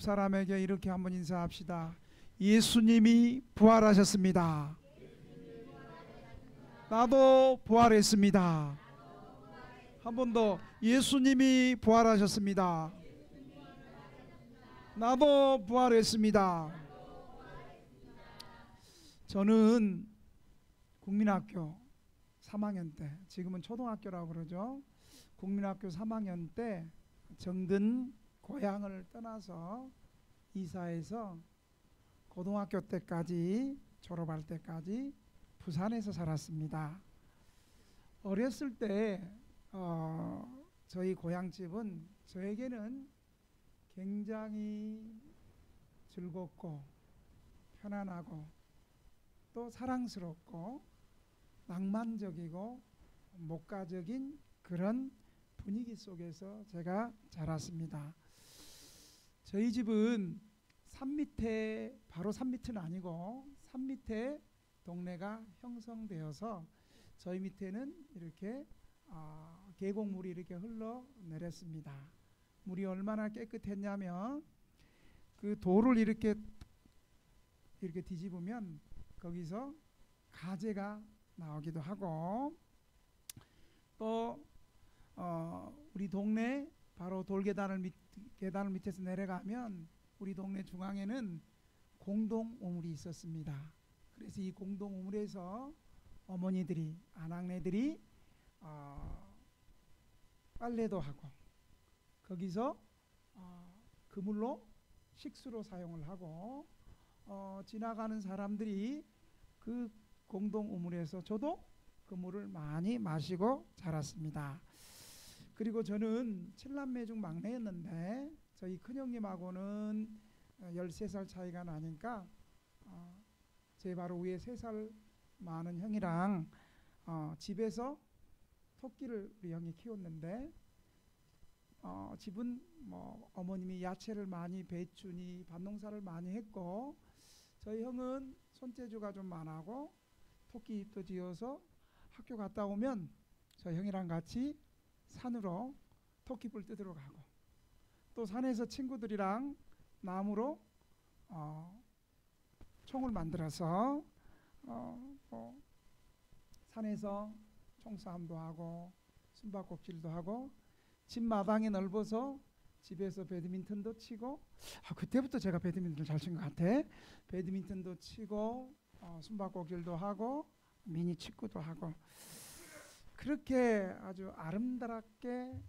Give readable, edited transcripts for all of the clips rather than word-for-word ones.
사람에게 이렇게 한번 인사합시다. 예수님이 부활하셨습니다. 나도 부활했습니다. 한 번 더. 예수님이 부활하셨습니다. 나도 부활했습니다. 저는 국민학교 3학년 때, 지금은 초등학교라고 그러죠. 국민학교 3학년 때 정든 고향을 떠나서 이사해서 고등학교 때까지, 졸업할 때까지 부산에서 살았습니다. 어렸을 때 저희 고향집은 저에게는 굉장히 즐겁고 편안하고 또 사랑스럽고 낭만적이고 목가적인 그런 분위기 속에서 제가 자랐습니다. 저희 집은 산 밑에, 바로 산 밑은 아니고 산 밑에 동네가 형성되어서 저희 밑에는 이렇게 계곡물이 이렇게 흘러내렸습니다. 물이 얼마나 깨끗했냐면 그 돌을 이렇게 뒤집으면 거기서 가재가 나오기도 하고, 또 우리 동네 바로 계단을 밑에서 내려가면 우리 동네 중앙에는 공동 우물이 있었습니다. 그래서 이 공동 우물에서 어머니들이, 아낙네들이 빨래도 하고 거기서 그 물로 식수로 사용을 하고 지나가는 사람들이 그 공동 우물에서 저도 그 물을 많이 마시고 자랐습니다. 그리고 저는 7남매 중 막내였는데 저희 큰형님하고는 13살 차이가 나니까 제 바로 위에 3살 많은 형이랑 집에서 토끼를 우리 형이 키웠는데 집은 뭐 어머님이 야채를 많이, 배추니 밭농사를 많이 했고, 저희 형은 손재주가 좀 많아고 토끼집도 지어서 학교 갔다 오면 저희 형이랑 같이 산으로 토끼불 뜯으러 가고, 또 산에서 친구들이랑 나무로 총을 만들어서 산에서 총싸움도 하고 숨바꼭질도 하고, 집 마당이 넓어서 집에서 배드민턴도 치고, 그때부터 제가 배드민턴을 잘 친 것 같아. 배드민턴도 치고 숨바꼭질도 하고 미니 축구도 하고, 그렇게 아주 아름답게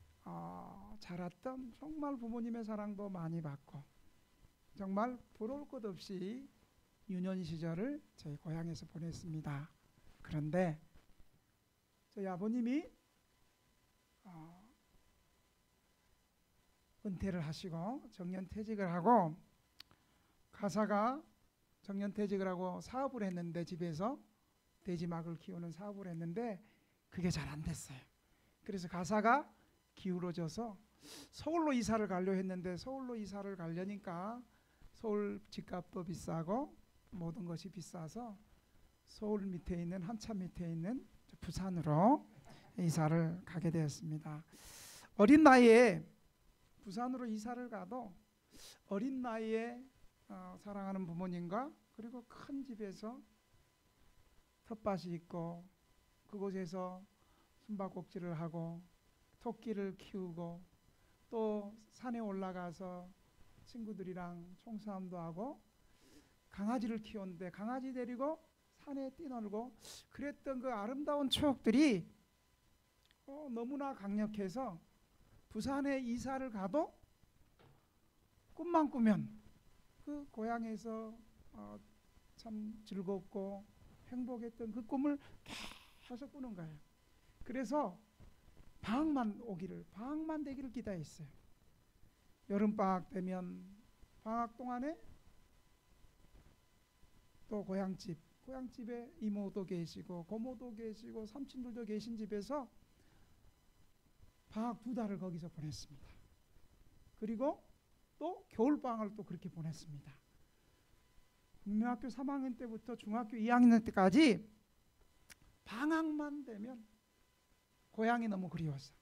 자랐던, 정말 부모님의 사랑도 많이 받고 정말 부러울 것 없이 유년 시절을 저희 고향에서 보냈습니다. 그런데 저희 아버님이 은퇴를 하시고 정년퇴직을 하고, 가사가 정년퇴직을 하고 사업을 했는데, 집에서 돼지막을 키우는 사업을 했는데 그게 잘 안 됐어요. 그래서 가사가 기울어져서 서울로 이사를 가려 했는데, 서울로 이사를 가려니까 서울 집값도 비싸고 모든 것이 비싸서 서울 밑에 있는, 한참 밑에 있는 부산으로 이사를 가게 되었습니다. 어린 나이에 부산으로 이사를 가도 어린 나이에 사랑하는 부모님과 그리고 큰 집에서 텃밭이 있고 그곳에서 숨바꼭질을 하고 토끼를 키우고 또 산에 올라가서 친구들이랑 총싸움도 하고 강아지를 키웠는데 강아지 데리고 산에 뛰놀고 그랬던 그 아름다운 추억들이 너무나 강력해서 부산에 이사를 가도 꿈만 꾸면 그 고향에서 참 즐겁고 행복했던 그 꿈을 계속 꾸는 거예요. 그래서 방학만 되기를 기다렸어요. 여름방학 되면 방학 동안에 또 고향집에 이모도 계시고 고모도 계시고 삼촌들도 계신 집에서 방학 2달을 거기서 보냈습니다. 그리고 또 겨울방학을 또 그렇게 보냈습니다. 국민학교 3학년 때부터 중학교 2학년 때까지 방학만 되면 고향이 너무 그리웠어.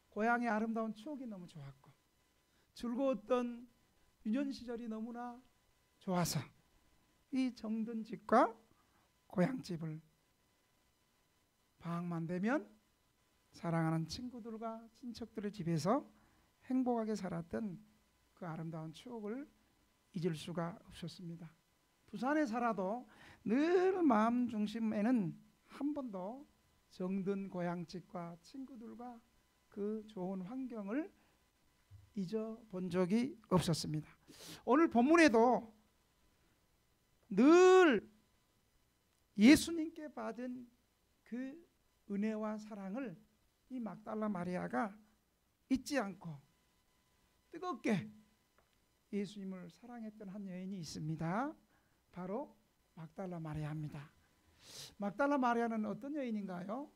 고향의 아름다운 추억이 너무 좋았고 즐거웠던 유년 시절이 너무나 좋아서 이 정든 집과 고향집을 방학만 되면 사랑하는 친구들과 친척들의 집에서 행복하게 살았던 그 아름다운 추억을 잊을 수가 없었습니다. 부산에 살아도 늘 마음 중심에는 한 번도 정든 고향집과 친구들과 그 좋은 환경을 잊어본 적이 없었습니다. 오늘 본문에도 늘 예수님께 받은 그 은혜와 사랑을 이 막달라 마리아가 잊지 않고 뜨겁게 예수님을 사랑했던 한 여인이 있습니다. 바로 막달라 마리아입니다. 막달라 마리아는 어떤 여인인가요?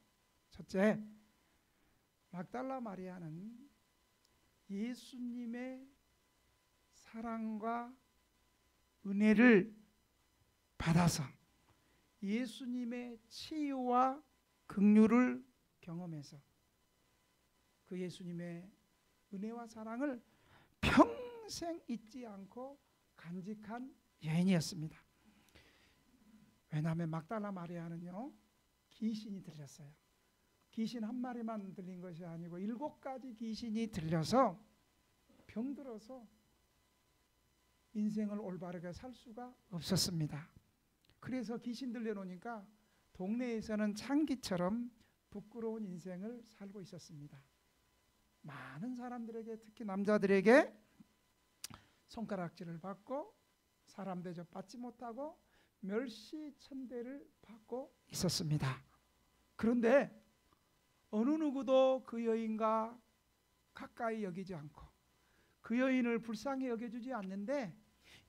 첫째, 막달라 마리아는 예수님의 사랑과 은혜를 받아서 예수님의 치유와 긍휼을 경험해서 그 예수님의 은혜와 사랑을 평생 잊지 않고 간직한 여인이었습니다. 왜냐하면 막달라 마리아는요, 귀신이 들렸어요. 귀신 한 마리만 들린 것이 아니고 7가지 귀신이 들려서 병들어서 인생을 올바르게 살 수가 없었습니다. 그래서 귀신 들려놓으니까 동네에서는 창기처럼 부끄러운 인생을 살고 있었습니다. 많은 사람들에게, 특히 남자들에게 손가락질을 받고 사람 대접 받지 못하고 멸시천대를 받고 있었습니다. 그런데 어느 누구도 그 여인과 가까이 여기지 않고 그 여인을 불쌍히 여겨주지 않는데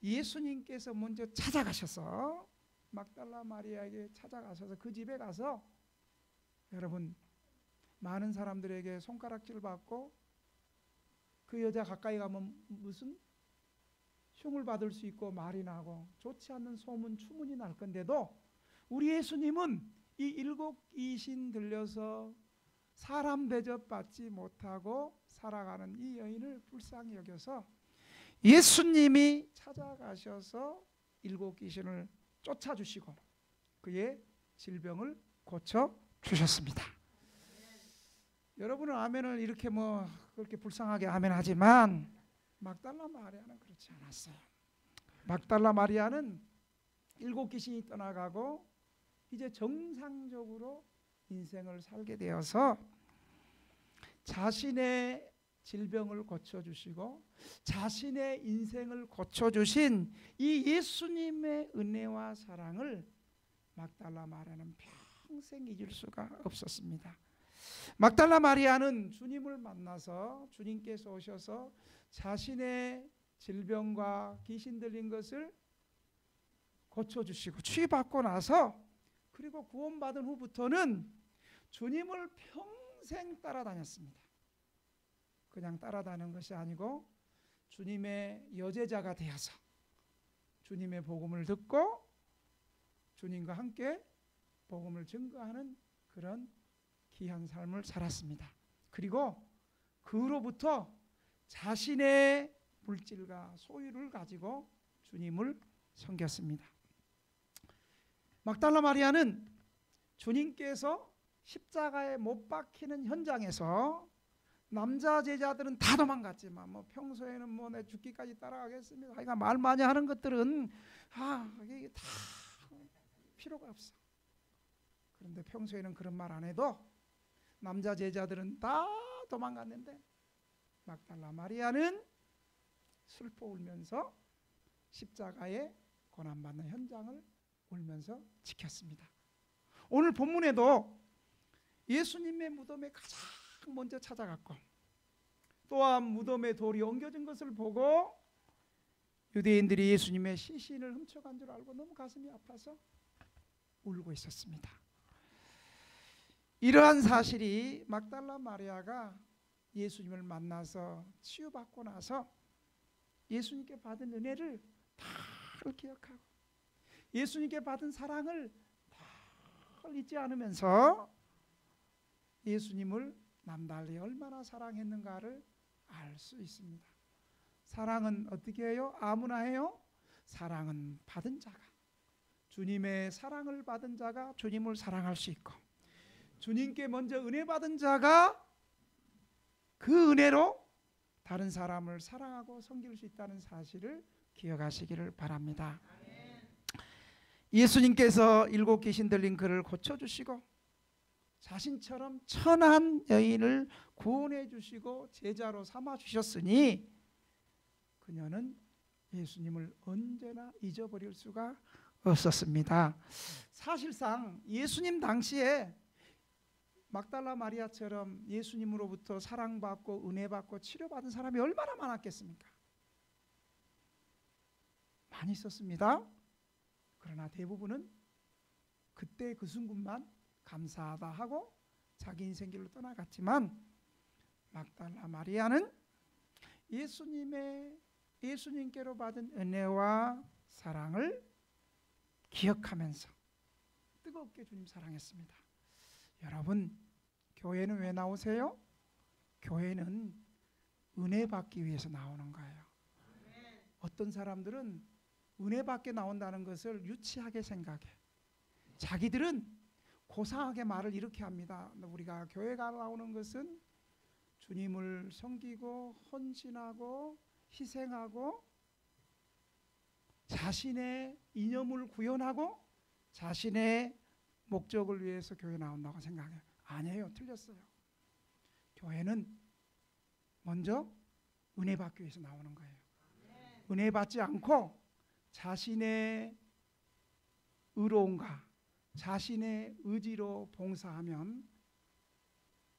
예수님께서 먼저 찾아가셔서 막달라 마리아에게 찾아가셔서 그 집에 가서, 여러분, 많은 사람들에게 손가락질 받고 그 여자 가까이 가면 무슨 흉을 받을 수 있고 말이 나고 좋지 않는 소문 추문이 날 건데도 우리 예수님은 이 7 귀신 들려서 사람 대접 받지 못하고 살아가는 이 여인을 불쌍히 여겨서 예수님이 찾아가셔서 7 귀신을 쫓아주시고 그의 질병을 고쳐주셨습니다. 여러분은 아멘을 이렇게 그렇게 불쌍하게 아멘 하지만 막달라 마리아는 그렇지 않았어요. 막달라 마리아는 7 귀신이 떠나가고 이제 정상적으로 인생을 살게 되어서 자신의 질병을 고쳐주시고 자신의 인생을 고쳐주신 이 예수님의 은혜와 사랑을 막달라 마리아는 평생 잊을 수가 없었습니다. 막달라 마리아는 주님을 만나서 주님께서 오셔서 자신의 질병과 귀신 들린 것을 고쳐주시고 치유받고 나서, 그리고 구원받은 후부터는 주님을 평생 따라다녔습니다. 그냥 따라다니는 것이 아니고 주님의 여제자가 되어서 주님의 복음을 듣고 주님과 함께 복음을 증거하는 그런 귀한 삶을 살았습니다. 그리고 그로부터 자신의 물질과 소유를 가지고 주님을 섬겼습니다. 막달라 마리아는 주님께서 십자가에 못 박히는 현장에서 남자 제자들은 다 도망갔지만 평소에는 내 죽기까지 따라가겠습니다. 하여간 말 많이 하는 것들은 이게 다 필요가 없어. 그런데 평소에는 그런 말 안 해도 남자 제자들은 다 도망갔는데 막달라 마리아는 슬퍼 울면서 십자가에 고난받는 현장을 울면서 지켰습니다. 오늘 본문에도 예수님의 무덤에 가장 먼저 찾아갔고 또한 무덤에 돌이 옮겨진 것을 보고 유대인들이 예수님의 시신을 훔쳐간 줄 알고 너무 가슴이 아파서 울고 있었습니다. 이러한 사실이 막달라 마리아가 예수님을 만나서 치유받고 나서 예수님께 받은 은혜를 다 기억하고 예수님께 받은 사랑을 다 잊지 않으면서 예수님을 남달리 얼마나 사랑했는가를 알 수 있습니다. 사랑은 어떻게 해요? 아무나 해요? 사랑은 받은 자가, 주님의 사랑을 받은 자가 주님을 사랑할 수 있고, 주님께 먼저 은혜 받은 자가 그 은혜로 다른 사람을 사랑하고 섬길 수 있다는 사실을 기억하시기를 바랍니다. 예수님께서 7 귀신 들린 그를 고쳐주시고 자신처럼 천한 여인을 구원해 주시고 제자로 삼아 주셨으니 그녀는 예수님을 언제나 잊어버릴 수가 없었습니다. 사실상 예수님 당시에 막달라 마리아처럼 예수님으로부터 사랑받고 은혜받고 치료받은 사람이 얼마나 많았겠습니까? 많이 있었습니다. 그러나 대부분은 그때 그 순간만 감사하다 하고 자기 인생길로 떠나갔지만, 막달라 마리아는 예수님께로 받은 은혜와 사랑을 기억하면서 뜨겁게 주님 사랑했습니다. 여러분, 교회는 왜 나오세요? 교회는 은혜 받기 위해서 나오는 거예요. 어떤 사람들은 은혜 받게 나온다는 것을 유치하게 생각해. 자기들은 고상하게 말을 이렇게 합니다. 우리가 교회가 나오는 것은 주님을 섬기고 헌신하고 희생하고 자신의 이념을 구현하고 자신의 목적을 위해서 교회 나온다고 생각해요. 아니에요. 틀렸어요. 교회는 먼저 은혜 받기 위해서 나오는 거예요. 은혜 받지 않고 자신의 의로움과 자신의 의지로 봉사하면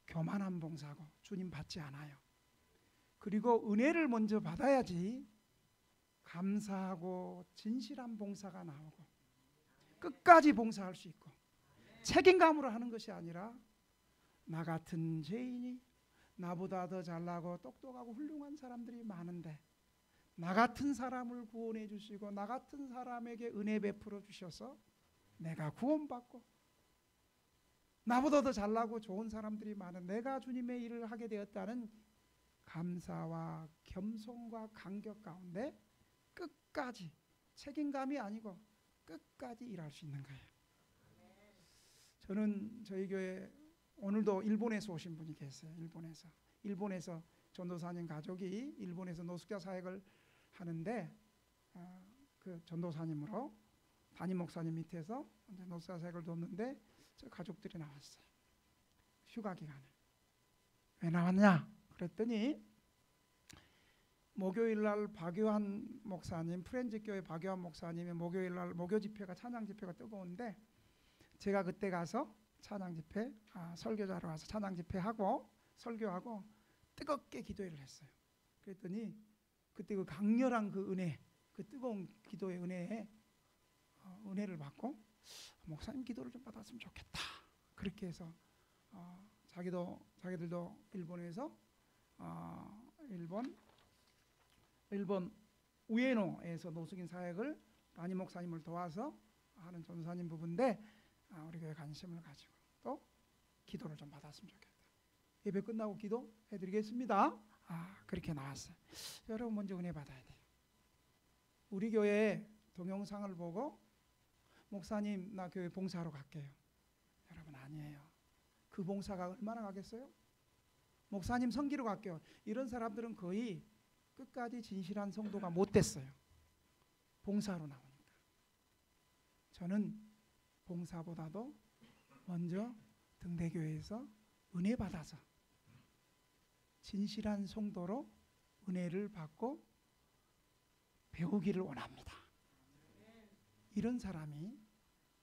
교만한 봉사고 주님 받지 않아요. 그리고 은혜를 먼저 받아야지 감사하고 진실한 봉사가 나오고 끝까지 봉사할 수 있고, 책임감으로 하는 것이 아니라 나 같은 죄인이 나보다 더 잘나고 똑똑하고 훌륭한 사람들이 많은데 나 같은 사람을 구원해 주시고 나 같은 사람에게 은혜 베풀어 주셔서 내가 구원받고 나보다 더 잘나고 좋은 사람들이 많은 내가 주님의 일을 하게 되었다는 감사와 겸손과 감격 가운데 끝까지, 책임감이 아니고 끝까지 일할 수 있는 거예요. 저는 저희 교회 오늘도 일본에서 오신 분이 계세요. 일본에서 전도사님 가족이 일본에서 노숙자 사역을 하는데 그 전도사님으로 담임 목사님 밑에서 노숙자 사역을 돕는데 저 가족들이 나왔어요. 휴가 기간에. 왜 나왔냐? 그랬더니 목요일날 박요한 목사님, 프렌즈 교회 박요한 목사님의 목요일날 목요 집회가, 찬양 집회가 뜨거운데 제가 그때 가서 찬양 집회, 설교자로 와서 찬양 집회하고 설교하고 뜨겁게 기도회를 했어요. 그랬더니 그때 그 강렬한 그 은혜, 그 뜨거운 기도의 은혜에 은혜를 받고 목사님 기도를 좀 받았으면 좋겠다. 그렇게 해서 자기들도 일본에서 일본 우에노에서 노숙인 사역을 담임 목사님을 도와서 하는 전사님 부부인데 우리 교회 관심을 가지고 또 기도를 좀 받았으면 좋겠다. 예배 끝나고 기도해드리겠습니다. 그렇게 나왔어요. 여러분 먼저 은혜 받아야 돼요. 우리 교회 동영상을 보고 목사님 나 교회 봉사하러 갈게요. 여러분 아니에요. 그 봉사가 얼마나 가겠어요? 목사님 섬기러 갈게요. 이런 사람들은 거의 끝까지 진실한 성도가 못 됐어요. 봉사로 나오니까. 저는 봉사보다도 먼저 등대교회에서 은혜 받아서 진실한 성도로 은혜를 받고 배우기를 원합니다. 이런 사람이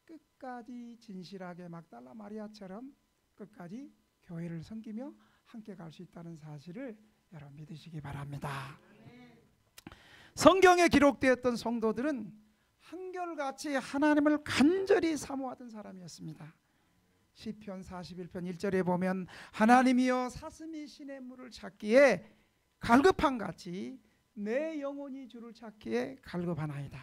끝까지 진실하게 막달라 마리아처럼 끝까지 교회를 섬기며 함께 갈 수 있다는 사실을 여러분 믿으시기 바랍니다. 성경에 기록되었던 성도들은 한결같이 하나님을 간절히 사모하던 사람이었습니다. 시편 41편 1절에 보면 하나님이여 사슴이 시냇물을 찾기에 갈급한 같이 내 영혼이 주를 찾기에 갈급하나이다.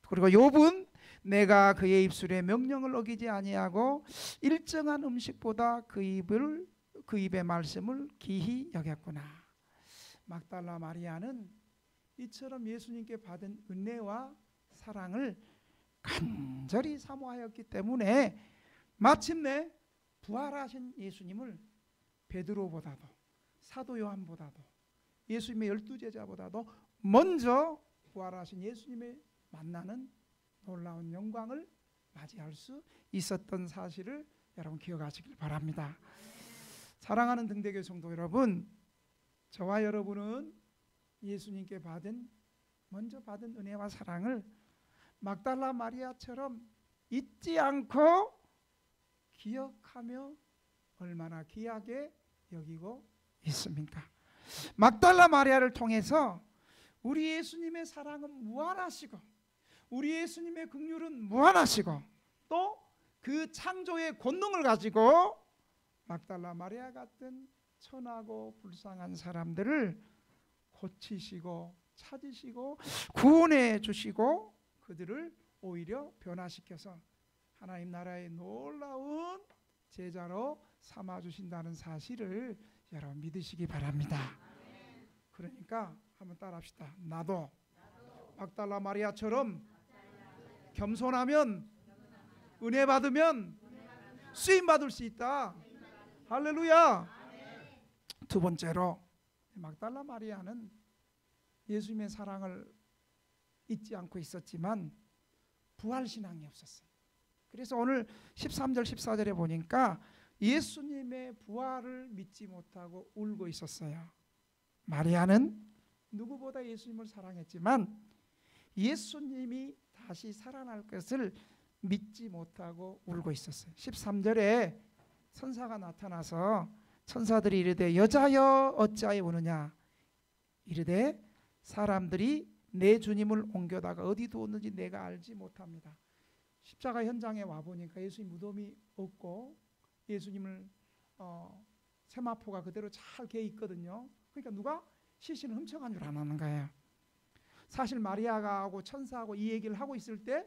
그리고 욥은 내가 그의 입술의 명령을 어기지 아니하고 일정한 음식보다 그 입의 말씀을 기히 여겼구나. 막달라 마리아는 이처럼 예수님께 받은 은혜와 사랑을 간절히 사모하였기 때문에 마침내 부활하신 예수님을 베드로보다도 사도 요한보다도 예수님의 12제자보다도 먼저 부활하신 예수님을 만나는 놀라운 영광을 맞이할 수 있었던 사실을 여러분 기억하시길 바랍니다. 사랑하는 등대교회 성도 여러분, 저와 여러분은 예수님께 먼저 받은 은혜와 사랑을 막달라 마리아처럼 잊지 않고 기억하며 얼마나 귀하게 여기고 있습니까? 막달라 마리아를 통해서 우리 예수님의 사랑은 무한하시고 우리 예수님의 긍휼은 무한하시고 또 그 창조의 권능을 가지고 막달라 마리아 같은 천하고 불쌍한 사람들을 고치시고 찾으시고 구원해 주시고 그들을 오히려 변화시켜서 하나님 나라의 놀라운 제자로 삼아주신다는 사실을 여러분 믿으시기 바랍니다. 그러니까 한번 따라합시다. 나도 막달라 마리아처럼 겸손하면 은혜 받으면 쓰임 받을 수 있다. 할렐루야. 두 번째로 막달라 마리아는 예수님의 사랑을 잊지 않고 있었지만 부활신앙이 없었어요. 그래서 오늘 13절 14절에 보니까 예수님의 부활을 믿지 못하고 울고 있었어요. 마리아는 누구보다 예수님을 사랑했지만 예수님이 다시 살아날 것을 믿지 못하고 울고 있었어요. 13절에 천사가 나타나서 천사들이 이르되 여자여 어찌하여 우느냐 이르되 사람들이 내 주님을 옮겨다가 어디 두었는지 내가 알지 못합니다. 십자가 현장에 와보니까 예수님 무덤이 없고 예수님을 세마포가 그대로 잘 개 있거든요. 그러니까 누가 시신을 훔쳐간 줄 안 하는 거예요. 사실 마리아가 하고 천사하고 이 얘기를 하고 있을 때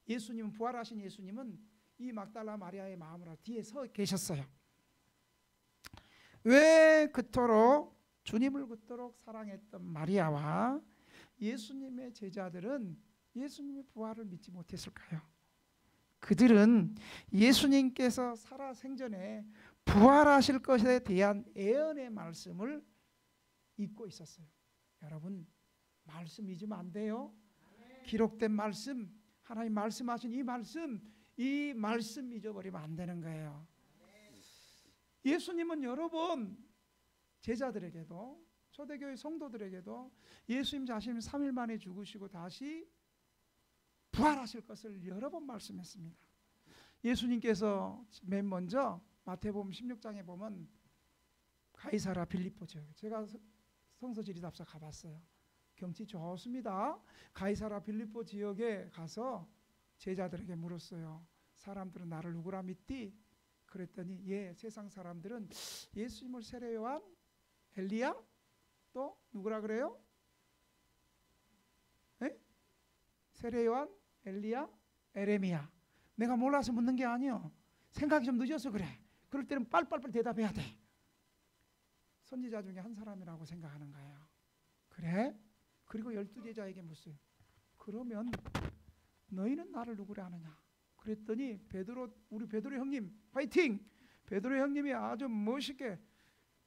예수님은 부활하신 예수님은 이 막달라 마리아의 마음으로 뒤에 서 계셨어요. 왜 그토록 주님을 그토록 사랑했던 마리아와 예수님의 제자들은 예수님의 부활을 믿지 못했을까요? 그들은 예수님께서 살아 생전에 부활하실 것에 대한 예언의 말씀을 잊고 있었어요. 여러분 말씀 잊으면 안 돼요. 기록된 말씀, 하나님 말씀하신 이 말씀 잊어버리면 안 되는 거예요. 예수님은 여러 번 제자들에게도 초대교회 성도들에게도 예수님 자신이 3일 만에 죽으시고 다시 부활하실 것을 여러 번 말씀했습니다. 예수님께서 맨 먼저 마태복음 16장에 보면 가이사라 빌립보 지역, 제가 성서지리답사 가봤어요. 경치 좋습니다. 가이사라 빌립보 지역에 가서 제자들에게 물었어요. 사람들은 나를 누구라 믿디? 그랬더니 세상 사람들은 예수님을 세례 요한, 엘리야, 또 누구라 그래요? 세례 요한, 엘리야, 에레미야. 내가 몰라서 묻는 게 아니요. 생각이 좀 늦어서 그래. 그럴 때는 빨리빨리 대답해야 돼. 선지자 중에 한 사람이라고 생각하는 거예요. 그래? 그리고 12제자에게 묻어요. 그러면 너희는 나를 누구라 하느냐? 그랬더니 우리 베드로 형님 파이팅! 베드로 형님이 아주 멋있게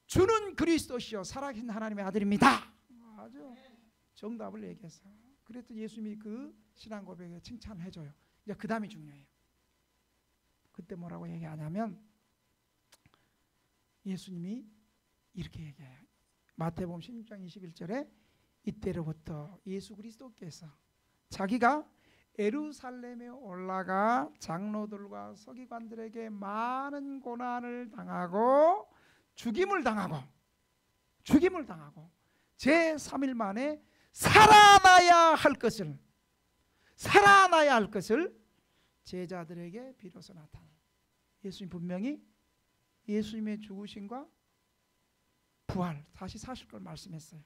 주는 그리스도시요 살아계신 하나님의 아들입니다. 아주 정답을 얘기했어요. 그랬더니 예수님이 그 신앙 고백에 칭찬해줘요. 이제 그 다음이 중요해요. 그때 뭐라고 얘기하냐면 예수님이 이렇게 얘기해요. 마태복음 16장 21절에 이때로부터 예수 그리스도께서 자기가 예루살렘에 올라가 장로들과 서기관들에게 많은 고난을 당하고 죽임을 당하고 제3일 만에 살아나야 할 것을 제자들에게 비로소 나타나요. 예수님 분명히 예수님의 죽으심과 부활 다시 사실 걸 말씀했어요.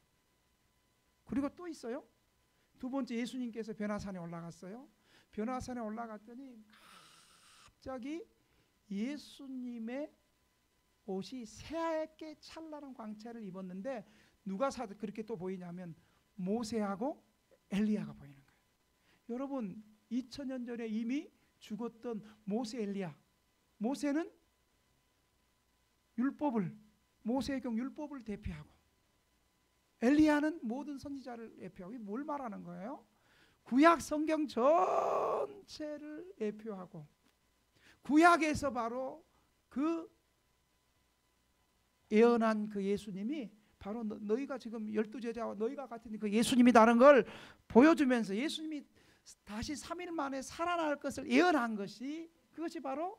그리고 또 있어요. 두 번째 예수님께서 변화산에 올라갔어요. 변화산에 올라갔더니 갑자기 예수님의 옷이 새하얗게 찬란한 광채를 입었는데 누가 그렇게 또 보이냐면 모세하고 엘리야가 보이는 거예요. 여러분 2000년 전에 이미 죽었던 모세 엘리야. 모세는 모세경 율법을 대표하고 엘리야는 모든 선지자를 대표하고. 뭘 말하는 거예요? 구약 성경 전체를 대표하고 구약에서 바로 그 예언한 그 예수님이 바로 너희가 지금 12제자와 너희가 같은 그 예수님이라는 걸 보여주면서 예수님이 다시 3일 만에 살아날 것을 예언한 것이, 그것이 바로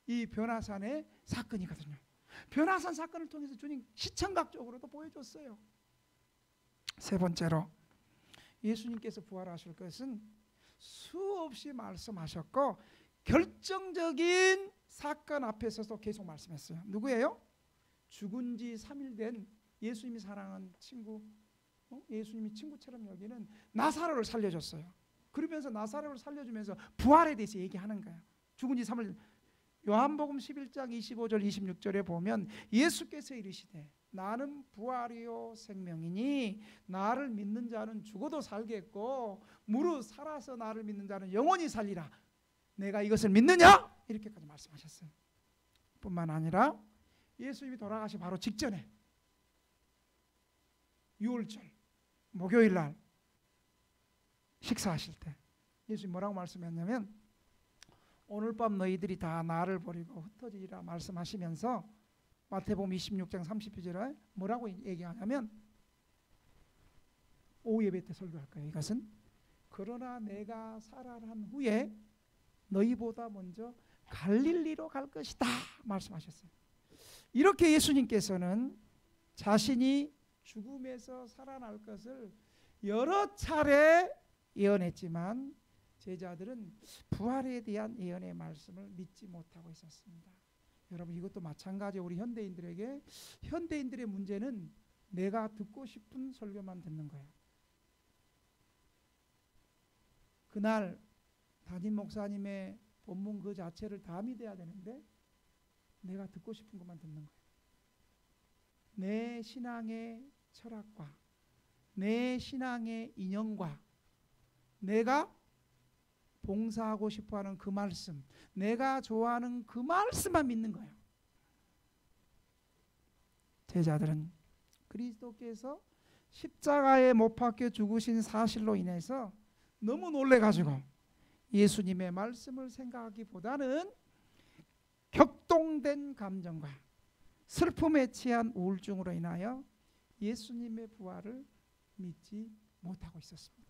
이 변화산의 사건이거든요. 변화산 사건을 통해서 주님 시청각적으로도 보여줬어요. 세 번째로 예수님께서 부활하실 것은 수없이 말씀하셨고 결정적인 사건 앞에서도 계속 말씀했어요. 누구예요? 죽은 지 3일 된 예수님이 사랑한 친구, 예수님이 친구처럼 여기는 나사로를 살려줬어요. 그러면서 나사로를 살려주면서 부활에 대해서 얘기하는 거예요. 죽은 지 3일. 요한복음 11장 25절 26절에 보면 예수께서 이르시되 나는 부활이요 생명이니 나를 믿는 자는 죽어도 살겠고 무릇 살아서 나를 믿는 자는 영원히 살리라. 내가 이것을 믿느냐? 이렇게까지 말씀하셨어요. 뿐만 아니라 예수님이 돌아가시 바로 직전에 6월절 목요일 날 식사하실 때 예수님이 뭐라고 말씀했냐면 오늘 밤 너희들이 다 나를 버리고 흩어지리라 말씀하시면서 마태복음 26장 30절에 뭐라고 얘기하냐면 오후 예배 때 설교할 거예요. 이것은 그러나 내가 살아난 후에 너희보다 먼저 갈릴리로 갈 것이다 말씀하셨어요. 이렇게 예수님께서는 자신이 죽음에서 살아날 것을 여러 차례 예언했지만 제자들은 부활에 대한 예언의 말씀을 믿지 못하고 있었습니다. 여러분 이것도 마찬가지예요. 우리 현대인들의 문제는 내가 듣고 싶은 설교만 듣는 거예요. 그날 담임 목사님의 본문 그 자체를 다 믿어야 되는데 내가 듣고 싶은 것만 듣는 거예요. 내 신앙의 철학과 내 신앙의 인연과 내가 봉사하고 싶어하는 그 말씀, 내가 좋아하는 그 말씀만 믿는 거예요. 제자들은 그리스도께서 십자가에 못 박혀 죽으신 사실로 인해서 너무 놀래가지고 예수님의 말씀을 생각하기보다는 격동된 감정과 슬픔에 취한 우울증으로 인하여 예수님의 부활을 믿지 못하고 있었습니다.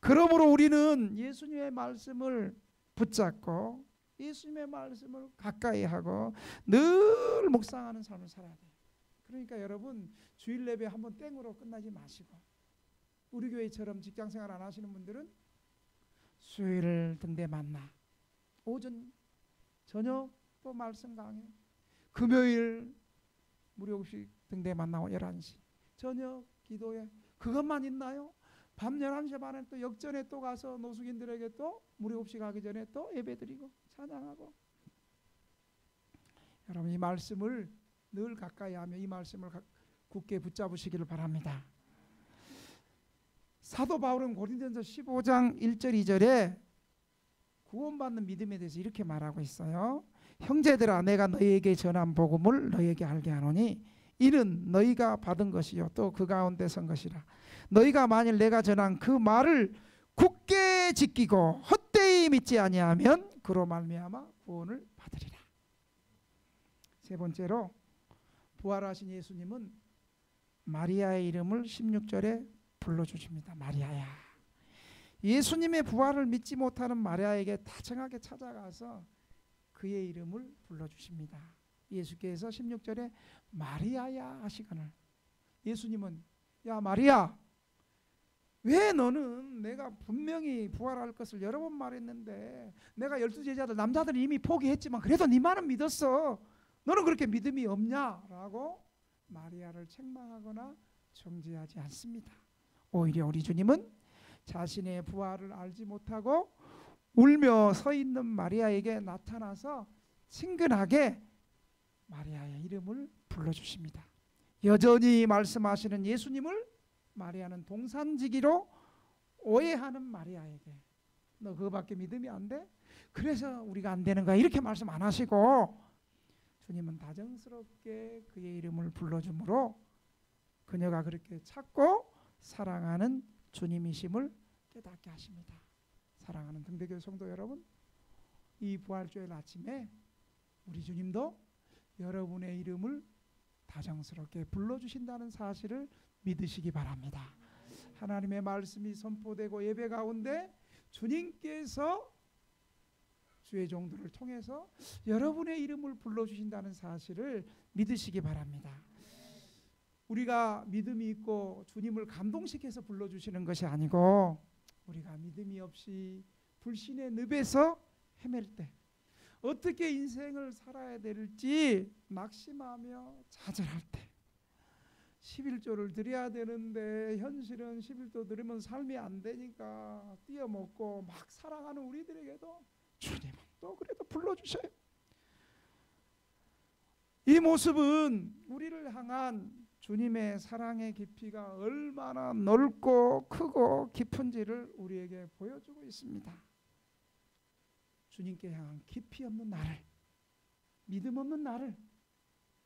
그러므로 우리는 예수님의 말씀을 붙잡고 예수님의 말씀을 가까이 하고 늘 묵상하는 삶을 살아야 돼요. 그러니까 여러분 주일 예배 한번 땡으로 끝나지 마시고 우리 교회처럼 직장생활 안 하시는 분들은 수요일 등대 만나, 오전 저녁 또 말씀 강해, 금요일 무료급식 등대 만나고 11시 저녁 기도회 그것만 있나요? 밤 11시 반에 또 역전에 또 가서 노숙인들에게 또 무료급식 하기 전에 또 예배드리고 찬양하고. 여러분 이 말씀을 늘 가까이 하며 이 말씀을 굳게 붙잡으시기를 바랍니다. 사도 바울은 고린도전서 15장 1절 2절에 구원받는 믿음에 대해서 이렇게 말하고 있어요. 형제들아 내가 너희에게 전한 복음을 너희에게 알게 하노니 이는 너희가 받은 것이요 또 그 가운데 선 것이라. 너희가 만일 내가 전한 그 말을 굳게 지키고 헛되이 믿지 아니하면 그로 말미암아 구원을 받으리라. 세 번째로 부활하신 예수님은 마리아의 이름을 16절에 불러주십니다. 마리아야. 예수님의 부활을 믿지 못하는 마리아에게 다정하게 찾아가서 그의 이름을 불러주십니다. 예수께서 16절에 마리아야 하시거늘 예수님은 야 마리아 왜 너는 내가 분명히 부활할 것을 여러 번 말했는데 내가 12제자들 남자들은 이미 포기했지만 그래도 네 말은 믿었어. 너는 그렇게 믿음이 없냐라고 마리아를 책망하거나 정죄하지 않습니다. 오히려 우리 주님은 자신의 부활을 알지 못하고 울며 서 있는 마리아에게 나타나서 친근하게 마리아의 이름을 불러주십니다. 여전히 말씀하시는 예수님을 마리아는 동산지기로 오해하는 마리아에게 너 그거밖에 믿음이 안 돼? 그래서 우리가 안 되는 거야 이렇게 말씀 안 하시고 주님은 다정스럽게 그의 이름을 불러주므로 그녀가 그렇게 찾고 사랑하는 주님이심을 깨닫게 하십니다. 사랑하는 등대교회 성도 여러분, 이 부활주일 아침에 우리 주님도 여러분의 이름을 다정스럽게 불러주신다는 사실을 믿으시기 바랍니다. 하나님의 말씀이 선포되고 예배 가운데 주님께서 주의 종들을 통해서 여러분의 이름을 불러주신다는 사실을 믿으시기 바랍니다. 우리가 믿음이 있고 주님을 감동시켜서 불러주시는 것이 아니고 우리가 믿음이 없이 불신의 늪에서 헤맬 때 어떻게 인생을 살아야 될지 낙심하며 좌절할 때 11조를 드려야 되는데 현실은 11조 드리면 삶이 안 되니까 뛰어먹고 막 사랑하는 우리들에게도 주님은 또 그래도 불러주셔요. 이 모습은 우리를 향한 주님의 사랑의 깊이가 얼마나 넓고 크고 깊은지를 우리에게 보여주고 있습니다. 주님께 향한 깊이 없는 나를, 믿음 없는 나를,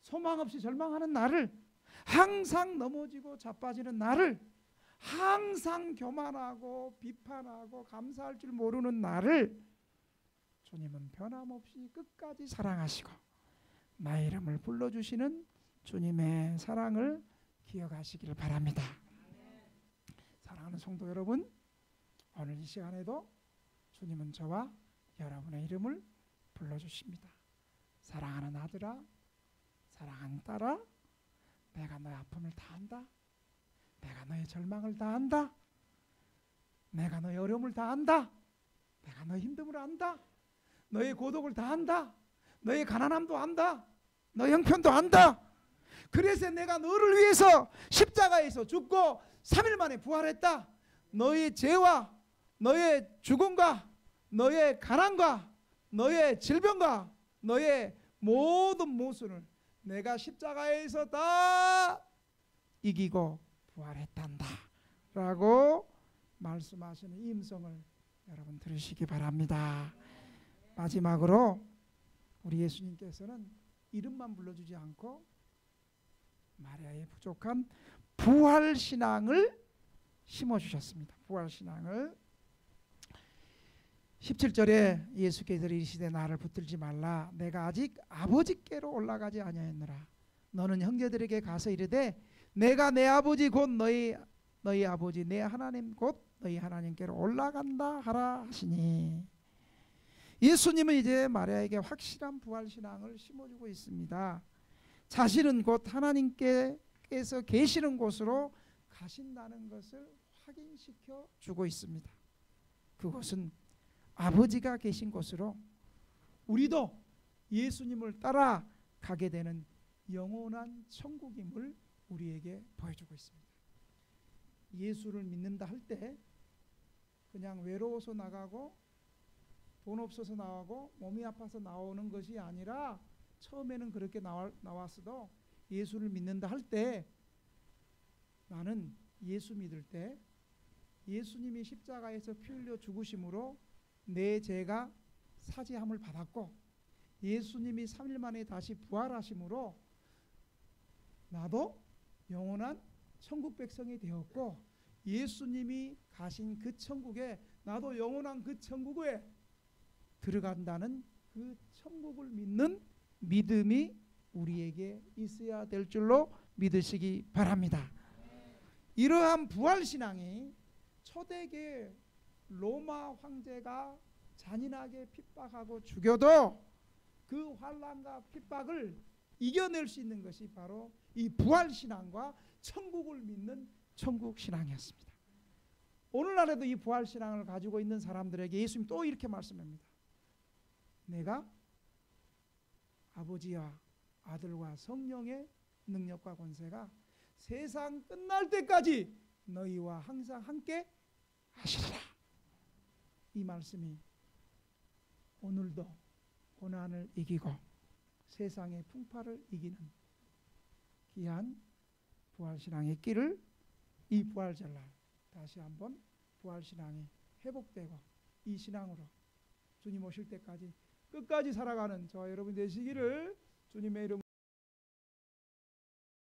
소망 없이 절망하는 나를, 항상 넘어지고 자빠지는 나를, 항상 교만하고 비판하고 감사할 줄 모르는 나를 주님은 변함없이 끝까지 사랑하시고 나의 이름을 불러주시는 주님의 사랑을 기억하시길 바랍니다. 사랑하는 성도 여러분, 오늘 이 시간에도 주님은 저와 여러분의 이름을 불러주십니다. 사랑하는 아들아, 사랑하는 딸아, 내가 너의 아픔을 다 안다. 내가 너의 절망을 다 안다. 내가 너의 어려움을 다 안다. 내가 너의 힘듦을 안다. 너의 고독을 다 안다. 너의 가난함도 안다. 너의 형편도 안다. 그래서 내가 너를 위해서 십자가에서 죽고 3일 만에 부활했다. 너의 죄와 너의 죽음과 너의 가난과 너의 질병과 너의 모든 모순을 내가 십자가에서 다 이기고 부활했단다 라고 말씀하시는 이 음성을 여러분 들으시기 바랍니다. 마지막으로 우리 예수님께서는 이름만 불러주지 않고 마리아의 부족한 부활신앙을 심어주셨습니다. 부활신앙을 17절에 예수께서 이르시되 나를 붙들지 말라. 내가 아직 아버지께로 올라가지 아니하였노라. 너는 형제들에게 가서 이르되 내가 내 아버지 곧 너희 아버지 내 하나님 곧 너희 하나님께로 올라간다 하라 하시니, 예수님은 이제 마리아에게 확실한 부활신앙을 심어주고 있습니다. 자신은 곧 하나님께서 계시는 곳으로 가신다는 것을 확인시켜 주고 있습니다. 그곳은 아버지가 계신 곳으로 우리도 예수님을 따라 가게 되는 영원한 천국임을 우리에게 보여주고 있습니다. 예수를 믿는다 할 때 그냥 외로워서 나가고 돈 없어서 나가고 몸이 아파서 나오는 것이 아니라, 처음에는 그렇게 나왔어도 예수를 믿는다 할 때 나는 예수 믿을 때 예수님이 십자가에서 피 흘려 죽으심으로 내 죄가 사죄함을 받았고 예수님이 3일 만에 다시 부활하심으로 나도 영원한 천국 백성이 되었고, 예수님이 가신 그 천국에 나도 영원한 그 천국에 들어간다는 그 천국을 믿는 믿음이 우리에게 있어야 될 줄로 믿으시기 바랍니다. 이러한 부활신앙이 초대교회 로마 황제가 잔인하게 핍박하고 죽여도 그 환난과 핍박을 이겨낼 수 있는 것이 바로 이 부활신앙과 천국을 믿는 천국신앙이었습니다. 오늘날에도 이 부활신앙을 가지고 있는 사람들에게 예수님 또 이렇게 말씀합니다. 내가 아버지와 아들과 성령의 능력과 권세가 세상 끝날 때까지 너희와 항상 함께 하시리라. 이 말씀이 오늘도 고난을 이기고 세상의 풍파를 이기는 귀한 부활신앙의 길을 이 부활절날 다시 한번 부활신앙이 회복되고 이 신앙으로 주님 오실 때까지 끝까지 살아가는 저와 여러분 되시기를 주님의 이름으로